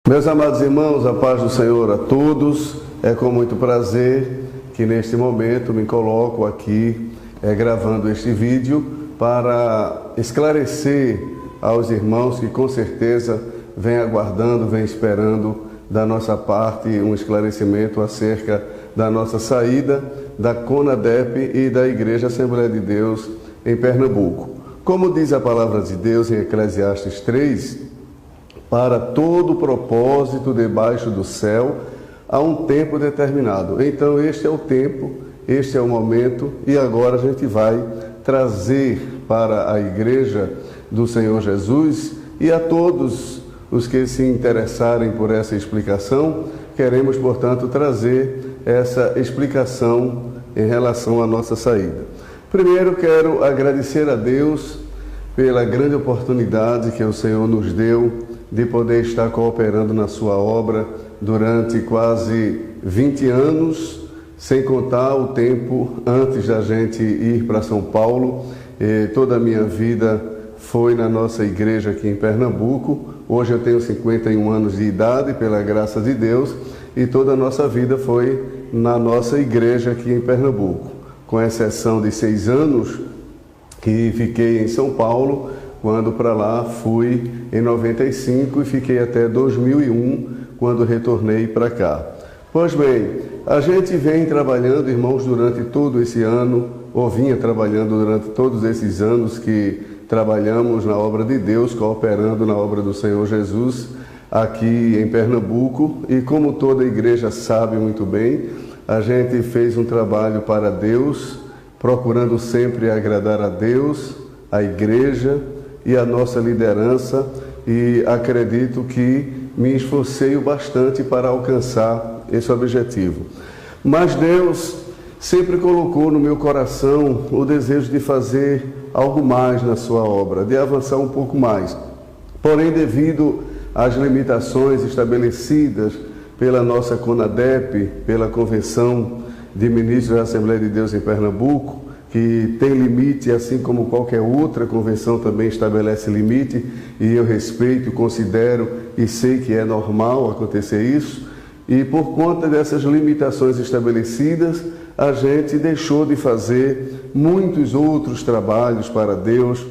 Meus amados irmãos, a paz do Senhor a todos. É com muito prazer que neste momento me coloco aqui gravando este vídeo para esclarecer aos irmãos que com certeza vêm aguardando, vêm esperando da nossa parte um esclarecimento acerca da nossa saída da CONADEP e da Igreja Assembleia de Deus em Pernambuco. Como diz a palavra de Deus em Eclesiastes 3, para todo propósito debaixo do céu há um tempo determinado. Então este é o tempo, este é o momento, e agora a gente vai trazer para a Igreja do Senhor Jesus e a todos os que se interessarem por essa explicação, queremos, portanto, trazer essa explicação em relação à nossa saída. Primeiro quero agradecer a Deus pela grande oportunidade que o Senhor nos deu de poder estar cooperando na sua obra durante quase 20 anos, sem contar o tempo antes da gente ir para São Paulo. Toda a minha vida foi na nossa igreja aqui em Pernambuco. Hoje eu tenho 51 anos de idade, pela graça de Deus, e toda a nossa vida foi na nossa igreja aqui em Pernambuco, com exceção de 6 anos que fiquei em São Paulo, quando para lá fui em 95 e fiquei até 2001, quando retornei para cá. Pois bem, a gente vem trabalhando, irmãos, durante todo esse ano, ou vinha trabalhando durante todos esses anos que trabalhamos na obra de Deus, cooperando na obra do Senhor Jesus, aqui em Pernambuco, e como toda igreja sabe muito bem, a gente fez um trabalho para Deus, procurando sempre agradar a Deus, a igreja e a nossa liderança, e acredito que me esforcei bastante para alcançar esse objetivo. Mas Deus sempre colocou no meu coração o desejo de fazer algo mais na sua obra, de avançar um pouco mais. Porém, devido às limitações estabelecidas pela nossa CONADEP, pela Convenção de Ministros da Assembleia de Deus em Pernambuco, que tem limite, assim como qualquer outra convenção também estabelece limite, e eu respeito, considero e sei que é normal acontecer isso, e por conta dessas limitações estabelecidas, a gente deixou de fazer muitos outros trabalhos para Deus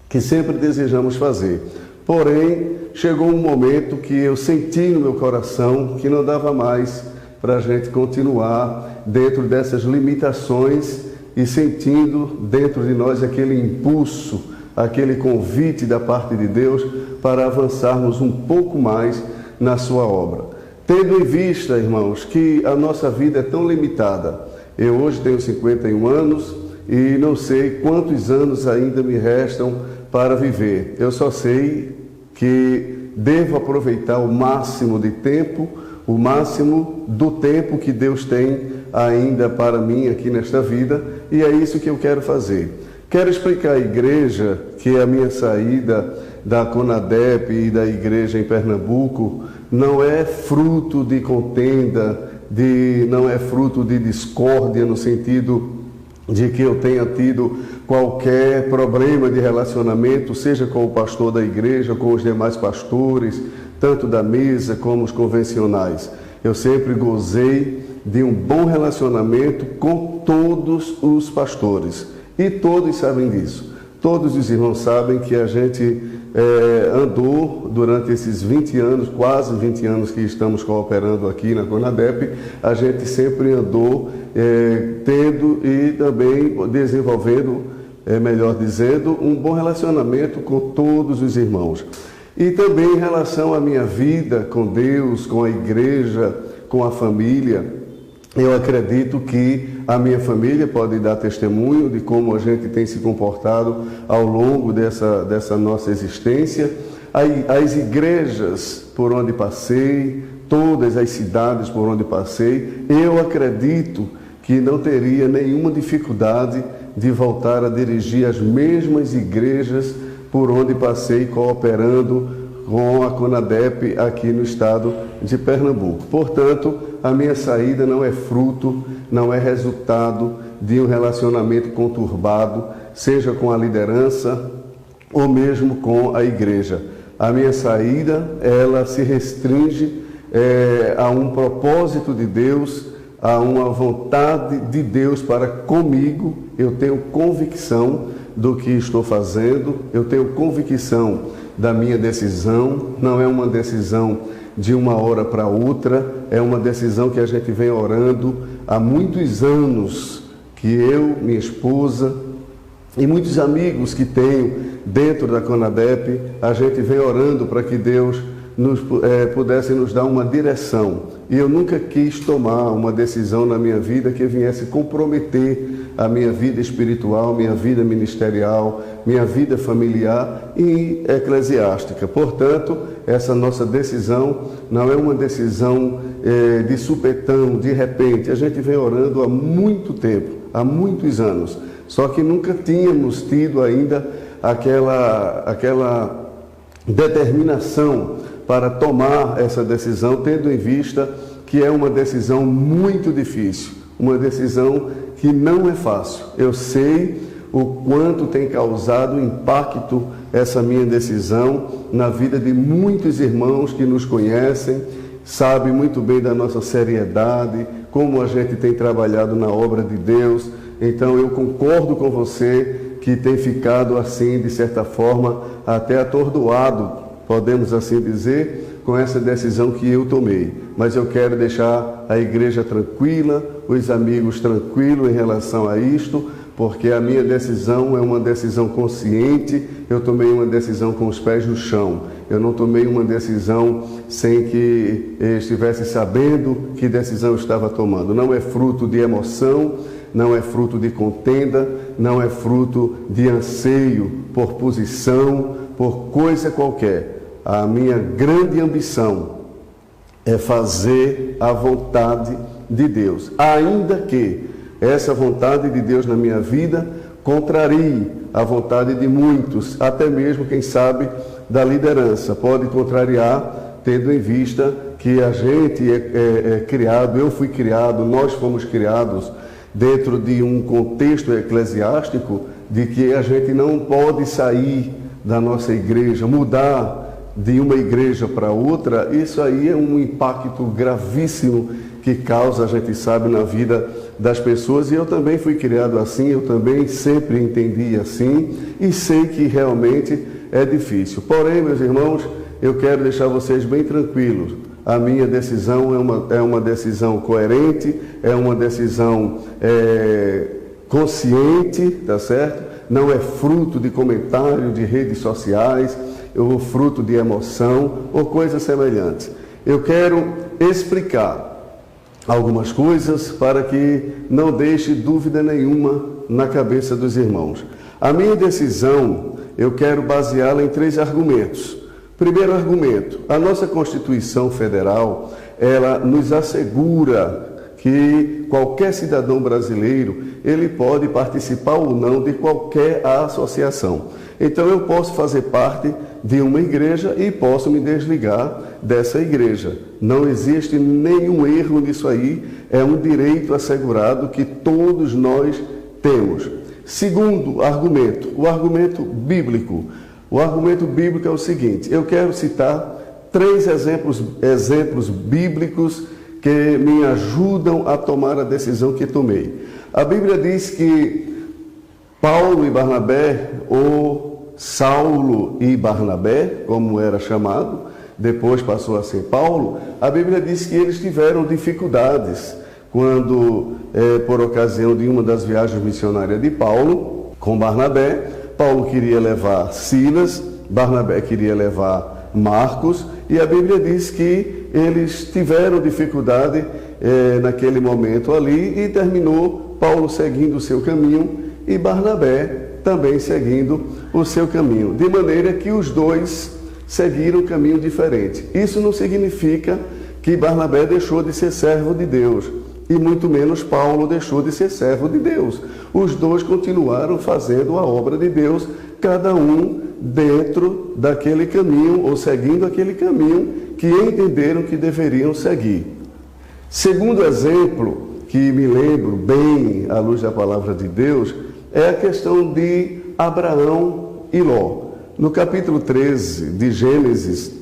que sempre desejamos fazer. Porém, chegou um momento que eu senti no meu coração que não dava mais para a gente continuar dentro dessas limitações e sentindo dentro de nós aquele impulso, aquele convite da parte de Deus para avançarmos um pouco mais na sua obra. Tendo em vista, irmãos, que a nossa vida é tão limitada. Eu hoje tenho 51 anos e não sei quantos anos ainda me restam para viver. Eu só sei que devo aproveitar o máximo de tempo, o máximo do tempo que Deus tem ainda para mim aqui nesta vida, e é isso que eu quero fazer. Quero explicar à igreja que a minha saída da CONADEP e da igreja em Pernambuco não é fruto de contenda, não é fruto de discórdia, no sentido de que eu tenha tido qualquer problema de relacionamento, seja com o pastor da igreja, com os demais pastores, tanto da mesa como os convencionais. Eu sempre gozei de um bom relacionamento com todos os pastores. E todos sabem disso. Todos os irmãos sabem que a gente andou durante esses 20 anos, quase 20 anos que estamos cooperando aqui na CONADEP, a gente sempre andou tendo e também desenvolvendo, melhor dizendo, um bom relacionamento com todos os irmãos. E também em relação à minha vida com Deus, com a igreja, com a família, eu acredito que a minha família pode dar testemunho de como a gente tem se comportado ao longo dessa nossa existência. As igrejas por onde passei, todas as cidades por onde passei, eu acredito que não teria nenhuma dificuldade de voltar a dirigir as mesmas igrejas por onde passei cooperando com a CONADEP aqui no estado de Pernambuco. Portanto, a minha saída não é fruto, não é resultado de um relacionamento conturbado, seja com a liderança ou mesmo com a igreja. A minha saída, ela se restringe a um propósito de Deus, a uma vontade de Deus para comigo. Eu tenho convicção do que estou fazendo, eu tenho convicção da minha decisão. Não é uma decisão de uma hora para outra, é uma decisão que a gente vem orando há muitos anos, que eu, minha esposa e muitos amigos que tenho dentro da CONADEP, a gente vem orando para que Deus pudesse nos dar uma direção. E eu nunca quis tomar uma decisão na minha vida que viesse comprometer a minha vida espiritual, minha vida ministerial, minha vida familiar e eclesiástica. Portanto, essa nossa decisão não é uma decisão de supetão, de repente. A gente vem orando há muito tempo, há muitos anos, só que nunca tínhamos tido ainda aquela determinação para tomar essa decisão, tendo em vista que é uma decisão muito difícil, uma decisão que não é fácil. Eu sei o quanto tem causado impacto essa minha decisão na vida de muitos irmãos que nos conhecem, sabem muito bem da nossa seriedade, como a gente tem trabalhado na obra de Deus. Então eu concordo com você que tem ficado assim, de certa forma, até atordoado, podemos assim dizer, com essa decisão que eu tomei. Mas eu quero deixar a igreja tranquila, os amigos tranquilos em relação a isto, porque a minha decisão é uma decisão consciente. Eu tomei uma decisão com os pés no chão. Eu não tomei uma decisão sem que estivesse sabendo que decisão eu estava tomando. Não é fruto de emoção, não é fruto de contenda, não é fruto de anseio por posição, por coisa qualquer. A minha grande ambição é fazer a vontade de Deus, ainda que essa vontade de Deus na minha vida contrarie a vontade de muitos, até mesmo, quem sabe, da liderança. Pode contrariar, tendo em vista que a gente é criado, eu fui criado, nós fomos criados dentro de um contexto eclesiástico de que a gente não pode sair da nossa igreja, mudar de uma igreja para outra. Isso aí é um impacto gravíssimo que causa, a gente sabe, na vida das pessoas. E eu também fui criado assim, eu também sempre entendi assim e sei que realmente é difícil. Porém, meus irmãos, eu quero deixar vocês bem tranquilos. A minha decisão é uma decisão coerente, é uma decisão consciente, tá certo? Não é fruto de comentário de redes sociais, ou fruto de emoção, ou coisa semelhante. Eu quero explicar algumas coisas para que não deixe dúvida nenhuma na cabeça dos irmãos. A minha decisão, eu quero baseá-la em 3 argumentos. Primeiro argumento: a nossa Constituição Federal, ela nos assegura que qualquer cidadão brasileiro, ele pode participar ou não de qualquer associação. Então eu posso fazer parte de uma igreja e posso me desligar dessa igreja. Não existe nenhum erro nisso aí, é um direito assegurado que todos nós temos. Segundo argumento, o argumento bíblico. O argumento bíblico é o seguinte: eu quero citar 3 exemplos bíblicos que me ajudam a tomar a decisão que tomei. A Bíblia diz que Paulo e Barnabé, ou Saulo e Barnabé, como era chamado, depois passou a ser Paulo, a Bíblia diz que eles tiveram dificuldades quando, por ocasião de uma das viagens missionárias de Paulo, com Barnabé, Paulo queria levar Silas, Barnabé queria levar Marcos, e a Bíblia diz que eles tiveram dificuldade naquele momento ali, e terminou Paulo seguindo o seu caminho e Barnabé também seguindo o seu caminho, de maneira que os dois seguiram um caminho diferente. Isso não significa que Barnabé deixou de ser servo de Deus, e muito menos Paulo deixou de ser servo de Deus. Os dois continuaram fazendo a obra de Deus, cada um dentro daquele caminho, ou seguindo aquele caminho que entenderam que deveriam seguir. Segundo exemplo, que me lembro bem à luz da palavra de Deus, é a questão de Abraão e Ló. No capítulo 13 de Gênesis,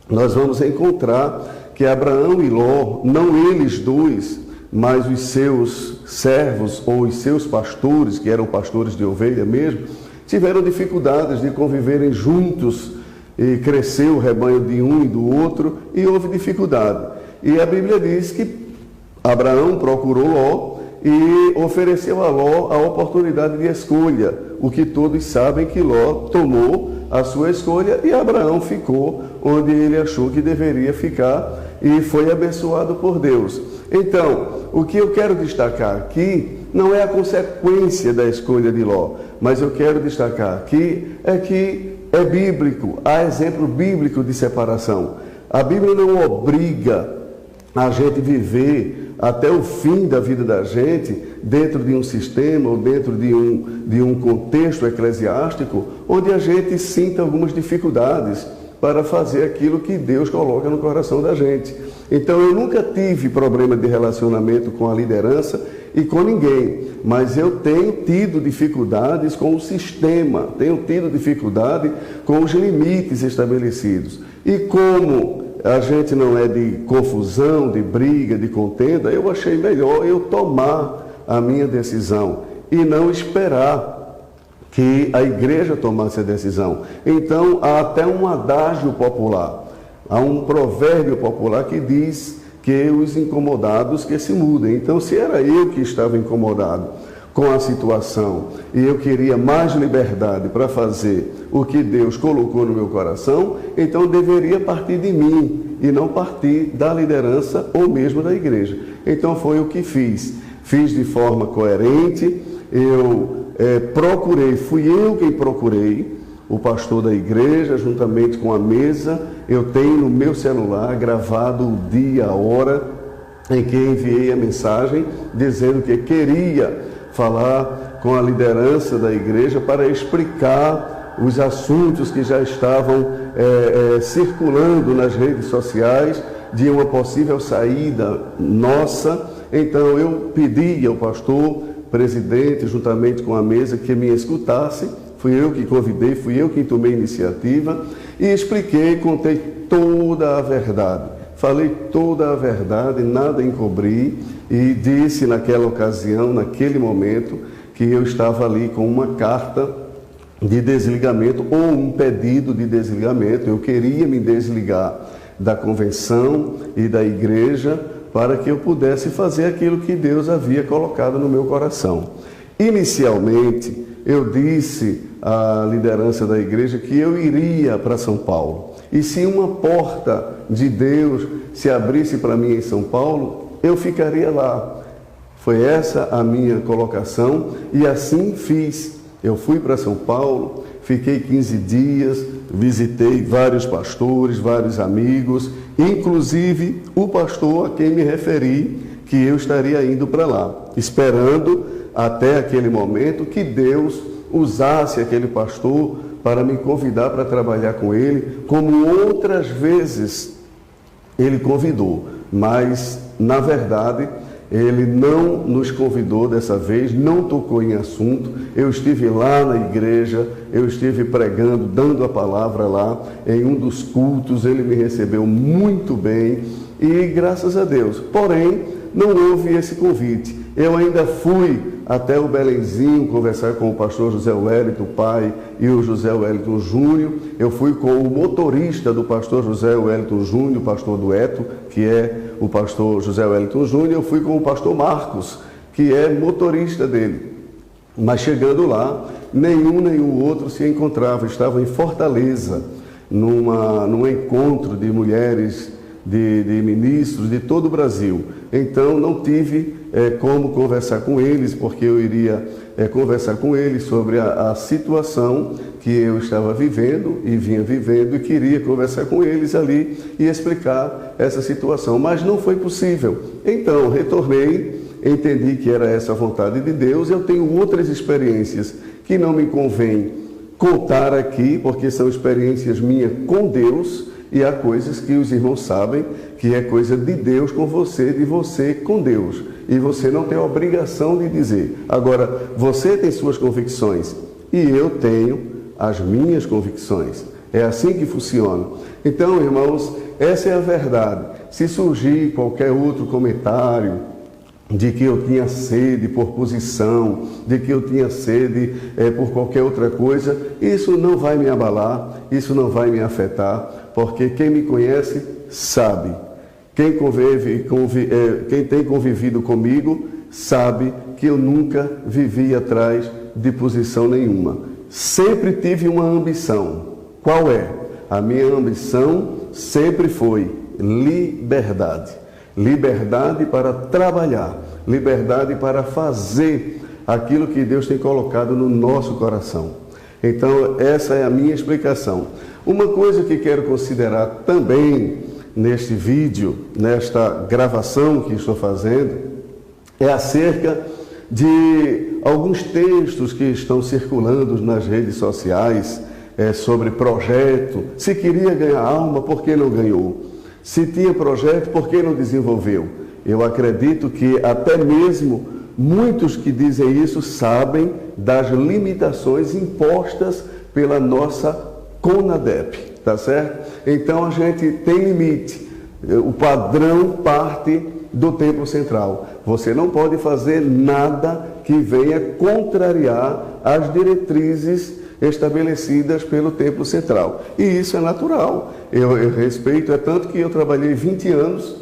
nós vamos encontrar que Abraão e Ló, não eles dois, mas os seus servos ou os seus pastores, que eram pastores de ovelha mesmo, tiveram dificuldades de conviverem juntos, e cresceu o rebanho de um e do outro, e houve dificuldade. E a Bíblia diz que Abraão procurou Ló e ofereceu a Ló a oportunidade de escolha, o que todos sabem que Ló tomou a sua escolha e Abraão ficou onde ele achou que deveria ficar e foi abençoado por Deus. Então, o que eu quero destacar aqui não é a consequência da escolha de Ló, mas eu quero destacar aqui que é bíblico, há exemplo bíblico de separação. A Bíblia não obriga a gente viver até o fim da vida da gente dentro de um sistema ou dentro de um contexto eclesiástico onde a gente sinta algumas dificuldades para fazer aquilo que Deus coloca no coração da gente. Então eu nunca tive problema de relacionamento com a liderança e com ninguém, mas eu tenho tido dificuldades com o sistema, tenho tido dificuldade com os limites estabelecidos. E como a gente não é de confusão, de briga, de contenda, eu achei melhor eu tomar a minha decisão e não esperar que a igreja tomasse a decisão. Então, há até um adágio popular, há um provérbio popular que diz que os incomodados que se mudem. Então, se era eu que estava incomodado com a situação e eu queria mais liberdade para fazer o que Deus colocou no meu coração, então deveria partir de mim e não partir da liderança ou mesmo da igreja. Então foi o que fiz. Fiz de forma coerente, eu procurei, fui eu quem procurei o pastor da igreja, juntamente com a mesa. Eu tenho no meu celular gravado o dia, a hora em que enviei a mensagem, dizendo que queria falar com a liderança da igreja para explicar os assuntos que já estavam circulando nas redes sociais de uma possível saída nossa. Então eu pedi ao pastor presidente, juntamente com a mesa, que me escutasse. Fui eu que convidei, fui eu que tomei iniciativa e expliquei, contei toda a verdade. Falei toda a verdade, nada encobri, e disse naquela ocasião, naquele momento, que eu estava ali com uma carta de desligamento ou um pedido de desligamento. Eu queria me desligar da convenção e da igreja para que eu pudesse fazer aquilo que Deus havia colocado no meu coração. Inicialmente, eu disse à liderança da igreja que eu iria para São Paulo. E se uma porta de Deus se abrisse para mim em São Paulo, eu ficaria lá. Foi essa a minha colocação e assim fiz. Eu fui para São Paulo, fiquei 15 dias, visitei vários pastores, vários amigos, inclusive o pastor a quem me referi que eu estaria indo para lá, esperando até aquele momento que Deus usasse aquele pastor para me convidar para trabalhar com ele, como outras vezes ele convidou, mas na verdade ele não nos convidou dessa vez, não tocou em assunto. Eu estive lá na igreja, eu estive pregando, dando a palavra lá em um dos cultos, ele me recebeu muito bem e graças a Deus. Porém, não houve esse convite. Eu ainda fui até o Belenzinho conversar com o pastor José Wellington, pai, e o José Wellington Júnior. Eu fui com o motorista do pastor José Wellington Júnior, pastor Dueto, que é o pastor José Wellington Júnior. Eu fui com o pastor Marcos, que é motorista dele. Mas chegando lá, nenhum nem o outro se encontrava. Estavam em Fortaleza, num encontro de mulheres, de ministros de todo o Brasil. Então não tive como conversar com eles, porque eu iria conversar com eles sobre a situação que eu estava vivendo e vinha vivendo, e queria conversar com eles ali e explicar essa situação, mas não foi possível. Então retornei, entendi que era essa a vontade de Deus. Eu tenho outras experiências que não me convém contar aqui, porque são experiências minhas com Deus, e há coisas que os irmãos sabem que é coisa de Deus com você, de você com Deus. E você não tem a obrigação de dizer. Agora, você tem suas convicções e eu tenho as minhas convicções. É assim que funciona. Então, irmãos, essa é a verdade. Se surgir qualquer outro comentário de que eu tinha sede por posição, de que eu tinha sede por qualquer outra coisa, isso não vai me abalar, isso não vai me afetar, porque quem me conhece sabe. Quem tem convivido comigo sabe que eu nunca vivi atrás de posição nenhuma. Sempre tive uma ambição. Qual é? A minha ambição sempre foi liberdade. Liberdade para trabalhar, liberdade para fazer aquilo que Deus tem colocado no nosso coração. Então, essa é a minha explicação. Uma coisa que quero considerar também neste vídeo, nesta gravação que estou fazendo, é acerca de alguns textos que estão circulando nas redes sociais sobre projeto. Se queria ganhar alma, por que não ganhou? Se tinha projeto, por que não desenvolveu? Eu acredito que até mesmo muitos que dizem isso sabem das limitações impostas pela nossa CONADEP, tá certo? Então a gente tem limite. O padrão parte do Templo Central. Você não pode fazer nada que venha contrariar as diretrizes estabelecidas pelo Templo Central. E isso é natural. Eu respeito, é tanto que eu trabalhei 20 anos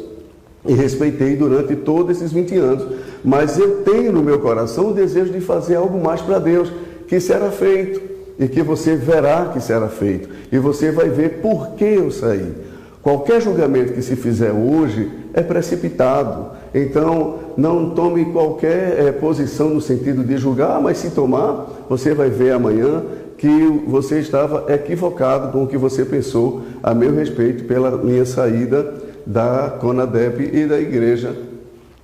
e respeitei durante todos esses 20 anos. Mas eu tenho no meu coração o desejo de fazer algo mais para Deus, que será feito, e que você verá que será feito. E você vai ver por que eu saí. Qualquer julgamento que se fizer hoje é precipitado. Então, não tome qualquer posição no sentido de julgar, mas se tomar, você vai ver amanhã que você estava equivocado com o que você pensou a meu respeito pela minha saída da CONADEP e da Igreja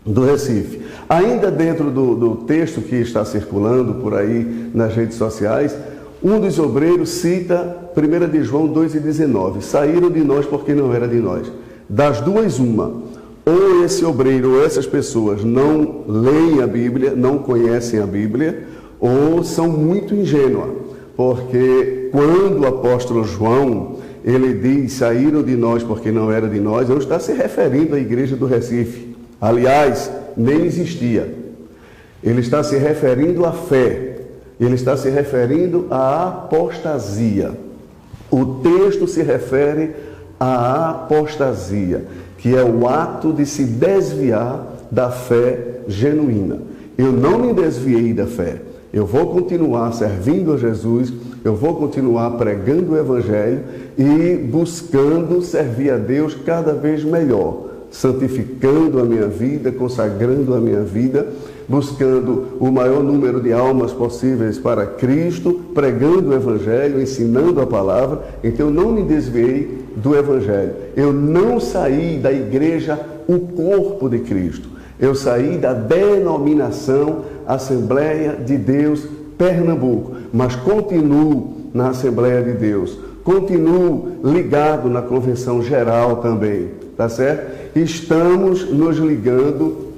do Recife. Ainda dentro do texto que está circulando por aí nas redes sociais, um dos obreiros cita 1 de João 2,19. Saíram de nós porque não era de nós. Das duas, uma. Ou esse obreiro ou essas pessoas não leem a Bíblia, não conhecem a Bíblia, ou são muito ingênuas. Porque quando o apóstolo João, ele diz, saíram de nós porque não era de nós, não está se referindo à igreja do Recife. Aliás, nem existia. Ele está se referindo à fé. Ele está se referindo à apostasia. O texto se refere à apostasia, que é o ato de se desviar da fé genuína. Eu não me desviei da fé. Eu vou continuar servindo a Jesus, eu vou continuar pregando o Evangelho e buscando servir a Deus cada vez melhor, santificando a minha vida, consagrando a minha vida, buscando o maior número de almas possíveis para Cristo, pregando o Evangelho, ensinando a palavra. Então eu não me desviei do Evangelho. Eu não saí da igreja, o corpo de Cristo. Eu saí da denominação Assembleia de Deus Pernambuco, mas continuo na Assembleia de Deus, continuo ligado na Convenção Geral também, tá certo? Estamos nos ligando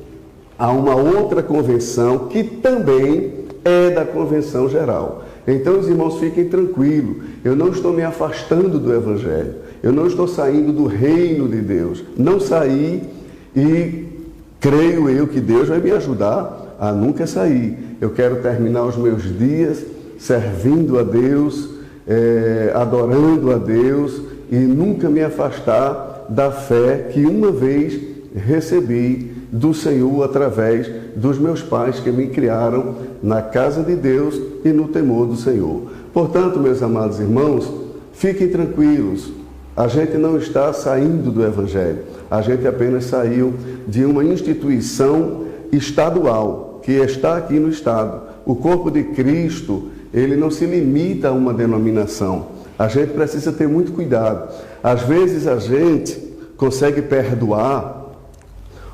a uma outra convenção que também é da Convenção Geral. Então, os irmãos, fiquem tranquilos, eu não estou me afastando do Evangelho, eu não estou saindo do reino de Deus, não saí e creio eu que Deus vai me ajudar a nunca sair. Eu quero terminar os meus dias servindo a Deus, adorando a Deus e nunca me afastar da fé que uma vez recebi do Senhor através dos meus pais que me criaram na casa de Deus e no temor do Senhor. Portanto, meus amados irmãos, fiquem tranquilos. A gente não está saindo do Evangelho. A gente apenas saiu de uma instituição estadual que está aqui no Estado. O corpo de Cristo, ele não se limita a uma denominação. A gente precisa ter muito cuidado. Às vezes a gente consegue perdoar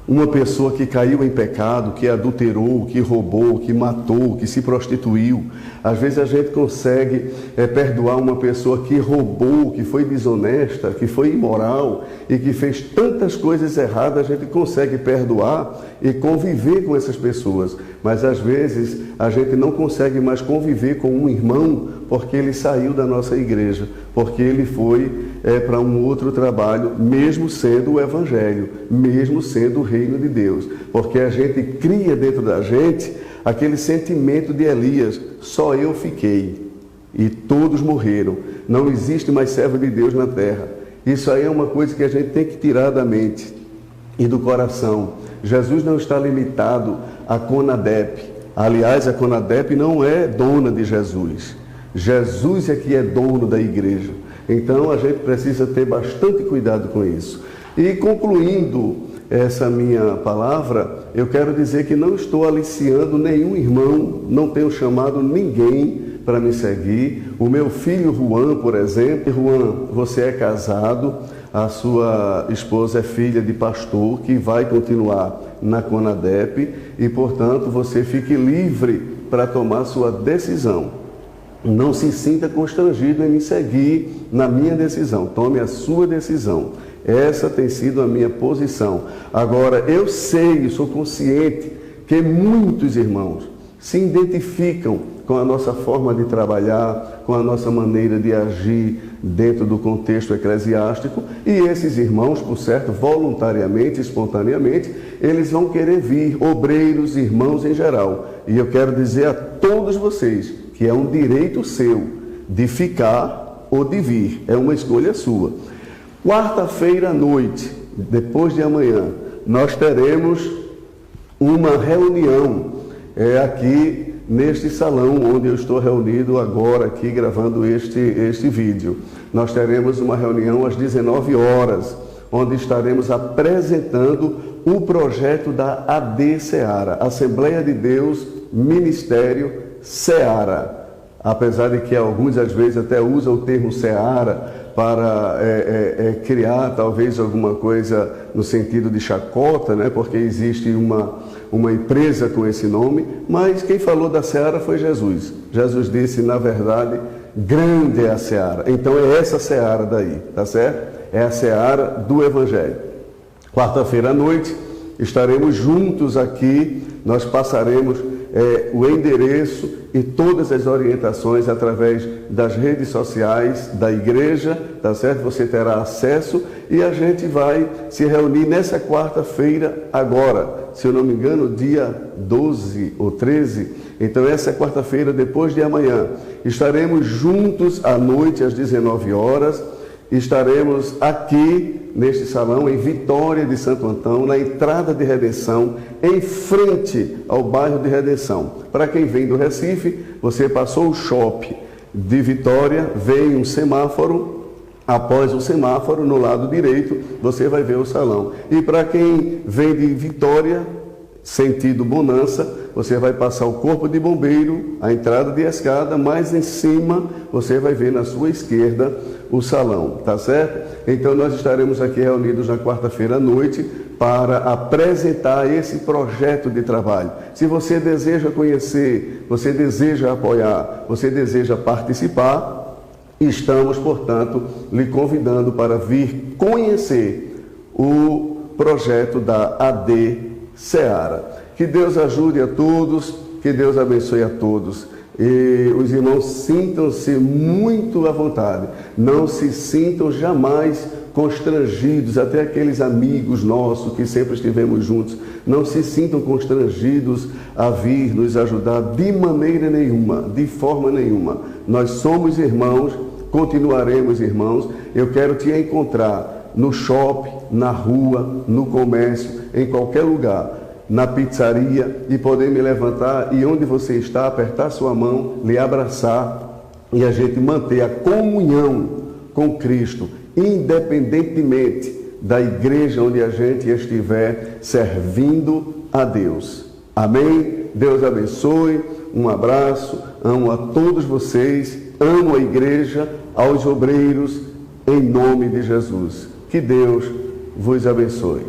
uma pessoa que caiu em pecado, que adulterou, que roubou, que matou, que se prostituiu. Às vezes a gente consegue perdoar uma pessoa que roubou, que foi desonesta, que foi imoral e que fez tantas coisas erradas, a gente consegue perdoar e conviver com essas pessoas. Mas às vezes a gente não consegue mais conviver com um irmão porque ele saiu da nossa igreja, porque ele foi para um outro trabalho, mesmo sendo o Evangelho, mesmo sendo o reino de Deus. Porque a gente cria dentro da gente aquele sentimento de Elias: só eu fiquei e todos morreram, não existe mais servo de Deus na terra. Isso aí é uma coisa que a gente tem que tirar da mente e do coração. Jesus não está limitado a Conadep. Aliás, a Conadep não é dona de Jesus. Jesus é que é dono da igreja. Então a gente precisa ter bastante cuidado com isso. E concluindo essa minha palavra, eu quero dizer que não estou aliciando nenhum irmão, não tenho chamado ninguém para me seguir. O meu filho Juan, por exemplo: Juan, você é casado, a sua esposa é filha de pastor que vai continuar na Conadep e, portanto, você fique livre para tomar sua decisão. Não se sinta constrangido em me seguir na minha decisão. Tome a sua decisão. Essa tem sido a minha posição. Agora, eu sei e sou consciente que muitos irmãos se identificam com a nossa forma de trabalhar, com a nossa maneira de agir dentro do contexto eclesiástico, e esses irmãos, por certo, voluntariamente, espontaneamente, eles vão querer vir, obreiros, irmãos em geral. E eu quero dizer a todos vocês que é um direito seu de ficar ou de vir, é uma escolha sua. Quarta-feira à noite, depois de amanhã, nós teremos uma reunião aqui neste salão onde eu estou reunido agora aqui gravando este vídeo. Nós teremos uma reunião às 19 horas, onde estaremos apresentando o projeto da AD Seara, Assembleia de Deus Ministério Seara. Apesar de que alguns às vezes até usam o termo Seara para criar talvez alguma coisa no sentido de chacota, né? Porque existe uma empresa com esse nome, mas quem falou da Seara foi Jesus. Jesus disse, na verdade, grande é a Seara. Então é essa Seara daí, tá certo? É a Seara do Evangelho. Quarta-feira à noite estaremos juntos aqui, nós passaremos o endereço e todas as orientações através das redes sociais da igreja, tá certo? Você terá acesso e a gente vai se reunir nessa quarta-feira agora, se eu não me engano, dia 12 ou 13. Então essa quarta-feira, depois de amanhã, estaremos juntos à noite às 19 horas. Estaremos aqui neste salão em Vitória de Santo Antão, na entrada de Redenção, em frente ao bairro de Redenção. Para quem vem do Recife, você passou o shopping de Vitória, vem um semáforo, após o semáforo, no lado direito, você vai ver o salão. E para quem vem de Vitória, sentido Bonança, você vai passar o corpo de bombeiro, a entrada de escada, mais em cima você vai ver na sua esquerda o salão, tá certo? Então nós estaremos aqui reunidos na quarta-feira à noite para apresentar esse projeto de trabalho. Se você deseja conhecer, você deseja apoiar, você deseja participar, estamos, portanto, lhe convidando para vir conhecer o projeto da AD Seara. Que Deus ajude a todos, que Deus abençoe a todos. E os irmãos sintam-se muito à vontade, não se sintam jamais constrangidos, até aqueles amigos nossos que sempre estivemos juntos, não se sintam constrangidos a vir nos ajudar de maneira nenhuma, de forma nenhuma. Nós somos irmãos, continuaremos irmãos. Eu quero te encontrar no shopping, na rua, no comércio, em qualquer lugar, na pizzaria, e poder me levantar e onde você está, apertar sua mão, lhe abraçar e a gente manter a comunhão com Cristo, independentemente da igreja onde a gente estiver servindo a Deus. Amém? Deus abençoe, um abraço, amo a todos vocês, amo a igreja, aos obreiros, em nome de Jesus. Que Deus vos abençoe.